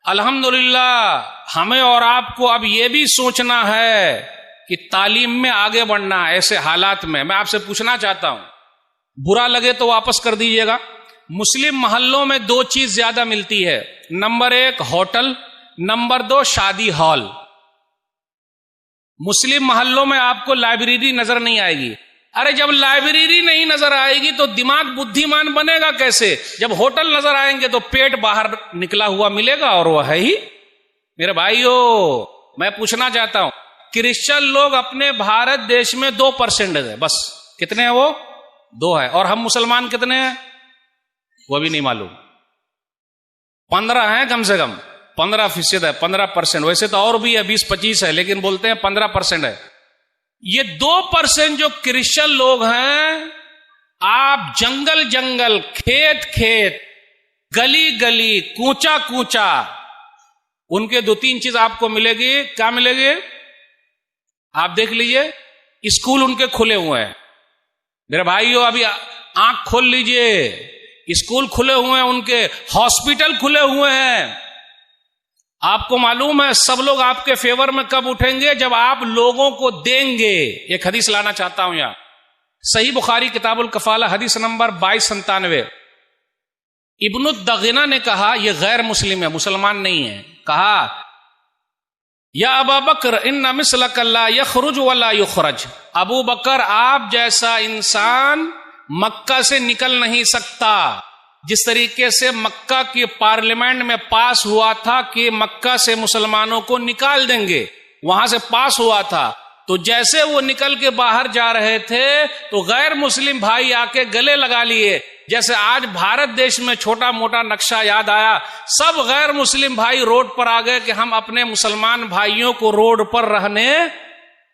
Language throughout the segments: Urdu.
الحمدللہ ہمیں اور آپ کو اب یہ بھی سوچنا ہے کہ تعلیم میں آگے بڑھنا ہے ایسے حالات میں آپ سے پوچھنا چاہتا ہوں، برا لگے تو واپس کر دیجیے گا، مسلم محلوں میں دو چیز زیادہ ملتی ہے، نمبر 1 ہوٹل، نمبر 2 شادی ہال۔ مسلم محلوں میں آپ کو لائبریری نظر نہیں آئے گی۔ ارے جب لائبریری نہیں نظر آئے گی تو دماغ بدھیمان بنے گا کیسے؟ جب ہوٹل نظر آئیں گے تو پیٹ باہر نکلا ہوا ملے گا، اور وہ ہے ہی۔ میرے بھائیو، میں پوچھنا چاہتا ہوں، کرسچن لوگ اپنے بھارت دیش میں 2% ہے، بس کتنے ہیں؟ وہ 2 ہے، اور ہم مسلمان کتنے ہیں وہ بھی نہیں معلوم۔ 15 ہیں کم سے کم، 15% ہے، 15%۔ ویسے تو اور بھی ہے، 20-25 ہے، لیکن بولتے ہیں 15% ہے۔ یہ 2% جو کرسچن لوگ ہیں، آپ جنگل جنگل، کھیت کھیت، گلی گلی، کوچا کوچا، ان کے 2-3 چیز آپ کو ملے گی۔ کیا ملے گی؟ آپ دیکھ لیجئے، اسکول ان کے کھلے ہوئے ہیں۔ میرے بھائیو، ابھی آنکھ کھول لیجئے، اسکول کھلے ہوئے ہیں ان کے، ہاسپٹل کھلے ہوئے ہیں۔ آپ کو معلوم ہے سب لوگ آپ کے فیور میں کب اٹھیں گے؟ جب آپ لوگوں کو دیں گے۔ ایک حدیث لانا چاہتا ہوں یہاں، صحیح بخاری کتاب الکفالہ حدیث نمبر 2297۔ ابن الدغنہ نے کہا، یہ غیر مسلم ہے، مسلمان نہیں ہے، کہا یا ابا بکر ان مثلک لا یخرج ولا یخرج، ابو بکر آپ جیسا انسان مکہ سے نکل نہیں سکتا۔ جس طریقے سے مکہ کی پارلیمنٹ میں پاس ہوا تھا کہ مکہ سے مسلمانوں کو نکال دیں گے، وہاں سے پاس ہوا تھا، تو جیسے وہ نکل کے باہر جا رہے تھے تو غیر مسلم بھائی آ کے گلے لگا لیے۔ جیسے آج بھارت دیش میں چھوٹا موٹا نقشہ یاد آیا، سب غیر مسلم بھائی روڈ پر آ گئے کہ ہم اپنے مسلمان بھائیوں کو روڈ پر رہنے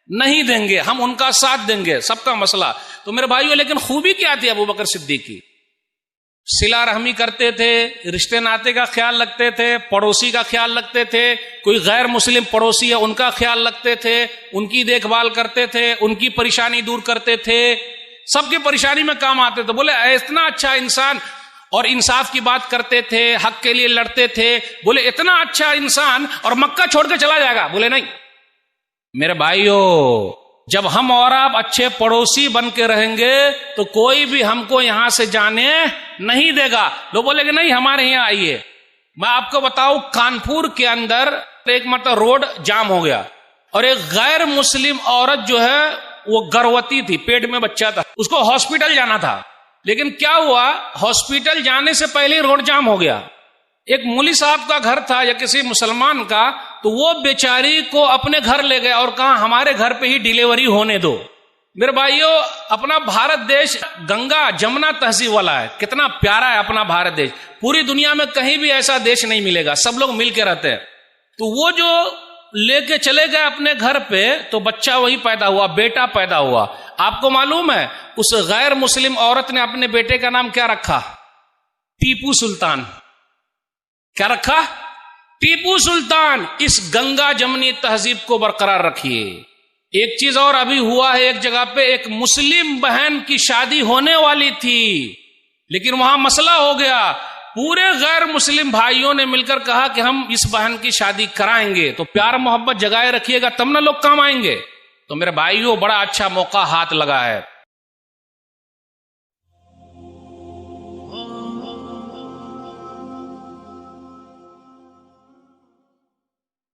نہیں دیں گے، ہم ان کا ساتھ دیں گے، سب کا مسئلہ۔ تو میرے بھائیوں، لیکن خوبی کیا تھی ابو بکر صدیق کی؟ صلہ رحمی کرتے تھے، رشتے ناتے کا خیال رکھتے تھے، پڑوسی کا خیال رکھتے تھے، کوئی غیر مسلم پڑوسی ہے ان کا خیال رکھتے تھے، ان کی دیکھ بھال کرتے تھے، ان کی پریشانی دور کرتے تھے، سب کی پریشانی میں کام آتے تھے۔ بولے اتنا اچھا انسان، اور انصاف کی بات کرتے تھے، حق کے لیے لڑتے تھے۔ بولے اتنا اچھا انسان اور مکہ چھوڑ کے چلا جائے گا؟ بولے نہیں۔ میرے بھائیو، جب ہم اور آپ اچھے پڑوسی بن کے رہیں گے تو کوئی بھی ہم کو یہاں سے جانے نہیں دے گا۔ لوگ بولے کہ نہیں ہمارے یہاں آئیے۔ میں آپ کو بتاؤں، کانپور کے اندر ایک مرتبہ روڈ جام ہو گیا، اور ایک غیر مسلم عورت جو ہے وہ گروتی تھی، پیٹ میں بچہ تھا، اس کو ہاسپٹل جانا تھا، لیکن کیا ہوا، ہاسپٹل جانے سے پہلے روڈ جام ہو گیا۔ ایک مولوی صاحب کا گھر تھا یا کسی مسلمان کا، تو وہ بیچاری کو اپنے گھر لے گئے اور کہا ہمارے گھر پہ ہی ڈیلیوری ہونے دو۔ میرے بھائیو، اپنا بھارت دیش گنگا جمنا تہذیب والا ہے، کتنا پیارا ہے اپنا بھارت دیش، پوری دنیا میں کہیں بھی ایسا دیش نہیں ملے گا، سب لوگ مل کے رہتے ہیں۔ تو وہ جو لے کے چلے گئے اپنے گھر پہ، تو بچہ وہی پیدا ہوا، بیٹا پیدا ہوا۔ آپ کو معلوم ہے اس غیر مسلم عورت نے اپنے بیٹے کا نام کیا رکھا؟ ٹیپو سلطان۔ کیا رکھا؟ ٹیپو سلطان۔ اس گنگا جمنی تہذیب کو برقرار رکھیے۔ ایک چیز اور ابھی ہوا ہے، ایک جگہ پہ ایک مسلم بہن کی شادی ہونے والی تھی، لیکن وہاں مسئلہ ہو گیا، پورے غیر مسلم بھائیوں نے مل کر کہا کہ ہم اس بہن کی شادی کرائیں گے۔ تو پیار محبت جگائے رکھیے گا، تب نہ لوگ کام آئیں گے۔ تو میرے بھائیوں، بڑا اچھا موقع ہاتھ لگا ہے۔